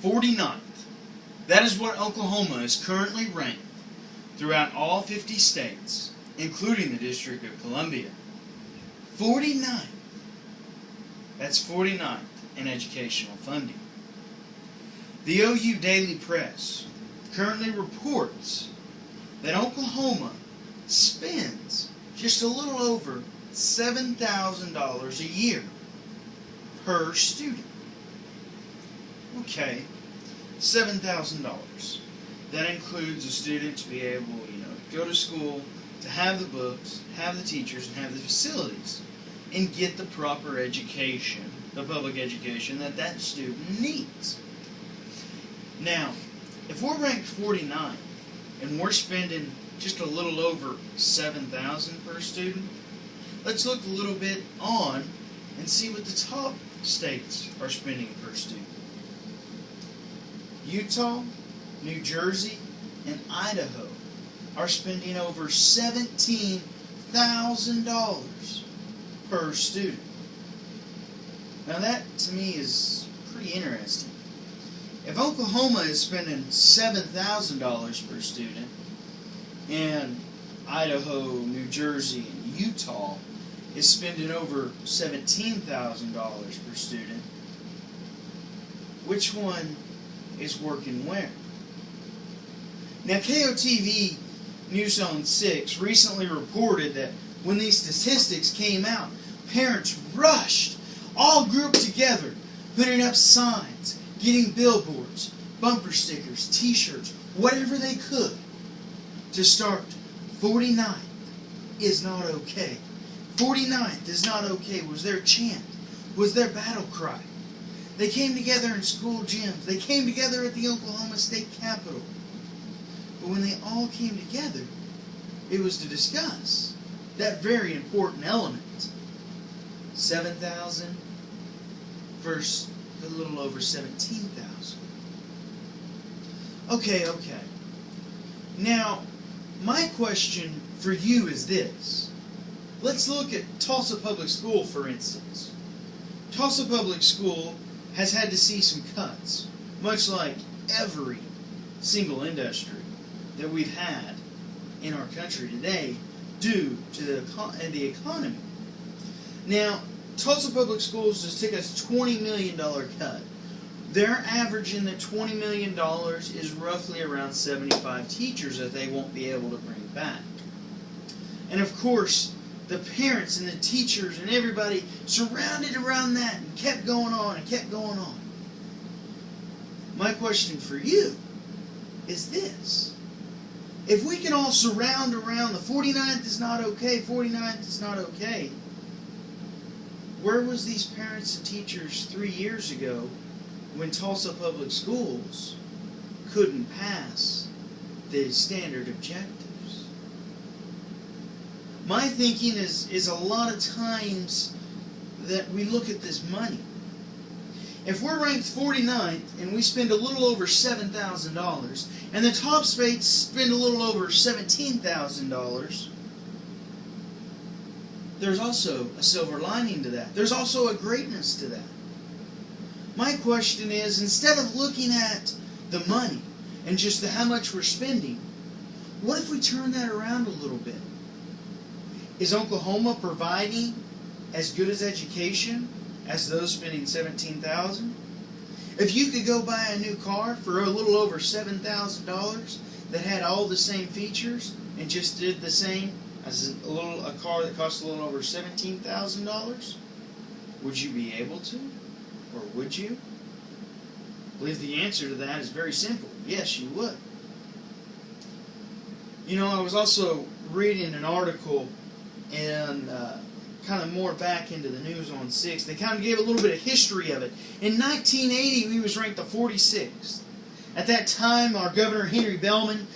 49th. That is what Oklahoma is currently ranked throughout all 50 states, including the District of Columbia. 49th. That's 49th in educational funding. The OU Daily Press currently reports that Oklahoma spends just a little over $7,000 a year per student. Okay, $7,000. That includes a student to be able, to go to school, to have the books, have the teachers, and have the facilities, and get the proper education, the public education that student needs. Now, if we're ranked 49 and we're spending just a little over $7,000 per student, let's look a little bit on and see what the top states are spending per student. Utah, New Jersey, and Idaho are spending over $17,000 per student. Now that, to me, is pretty interesting. If Oklahoma is spending $7,000 per student, and Idaho, New Jersey, and Utah is spending over $17,000 per student, which one is working where? Now, KOTV News on 6 recently reported that when these statistics came out, parents rushed, all grouped together, putting up signs, getting billboards, bumper stickers, t-shirts, whatever they could to start 49th is not okay. 49th is not okay was their chant, was their battle cry. They came together in school gyms. They came together at the Oklahoma State Capitol. But when they all came together, it was to discuss that very important element. 7,000 versus a little over 17,000. Okay. Now, my question for you is this. Let's look at Tulsa Public School, for instance. Tulsa Public School has had to see some cuts, much like every single industry that we've had in our country today due to the economy. Now, Tulsa Public Schools just took a $20 million cut. They're averaging the $20 million is roughly around 75 teachers that they won't be able to bring back. And of course, the parents and the teachers and everybody surrounded around that and kept going on and kept going on. My question for you is this. If we can all surround around the 49th is not okay, 49th is not okay, where was these parents and teachers 3 years ago when Tulsa Public Schools couldn't pass the standard objectives? My thinking is a lot of times that we look at this money. If we're ranked 49th and we spend a little over $7,000 and the top states spend a little over $17,000, there's also a silver lining to that. There's also a greatness to that. My question is, instead of looking at the money and just how much we're spending, what if we turn that around a little bit? Is Oklahoma providing as good as education as those spending $17,000? If you could go buy a new car for a little over $7,000 that had all the same features and just did the same as a car that cost a little over $17,000, would you be able to? Or would you? I believe the answer to that is very simple. Yes, you would. I was also reading an article and kind of more back into the News on 6. They kind of gave a little bit of history of it. In 1980, we was ranked the 46th. At that time, our Governor Henry Bellman,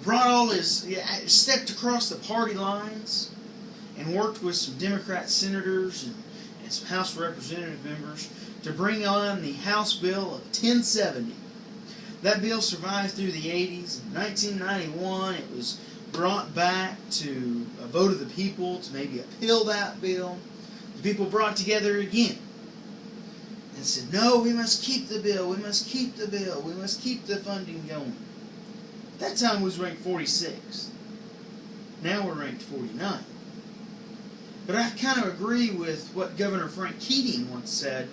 brought all stepped across the party lines and worked with some Democrat senators and some House Representative members to bring on the House Bill of 1070. That bill survived through the 80s. In 1991, it was brought back to a vote of the people to maybe appeal that bill. The people brought together again. and said, no, we must keep the bill, we must keep the bill, we must keep the funding going. At that time was ranked 46th. Now we're ranked 49th. But I kind of agree with what Governor Frank Keating once said,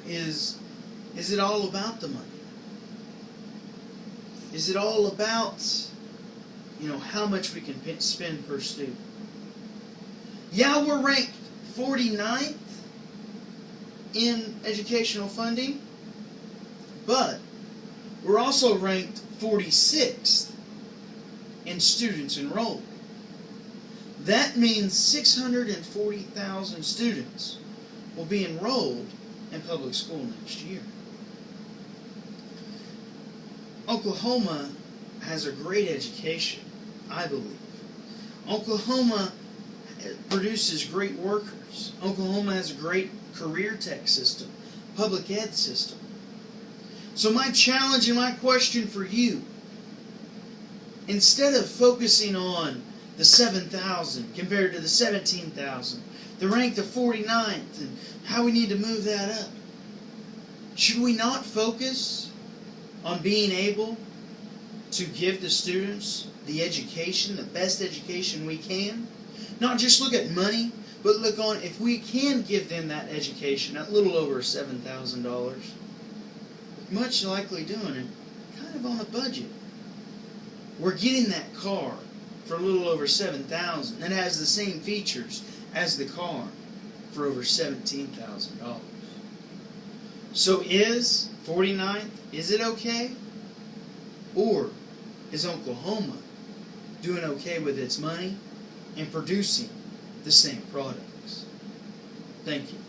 is it all about the money? Is it all about, how much we can spend per student? Yeah, we're ranked 49th in educational funding, but we're also ranked 46th in students enrolled. That means 640,000 students will be enrolled in public school next year. Oklahoma has a great education, I believe. Oklahoma produces great workers. Oklahoma has a great career tech system, public ed system. So my challenge and my question for you, instead of focusing on the 7,000 compared to the 17,000, the rank of 49th, and how we need to move that up, should we not focus on being able to give the students the education, the best education we can? Not just look at money, but look on if we can give them that education at a little over $7,000. Much likely doing it kind of on a budget. We're getting that car for a little over $7,000 and has the same features as the car for over $17,000. So is 49th, is it okay? Or is Oklahoma doing okay with its money and producing the same products? Thank you.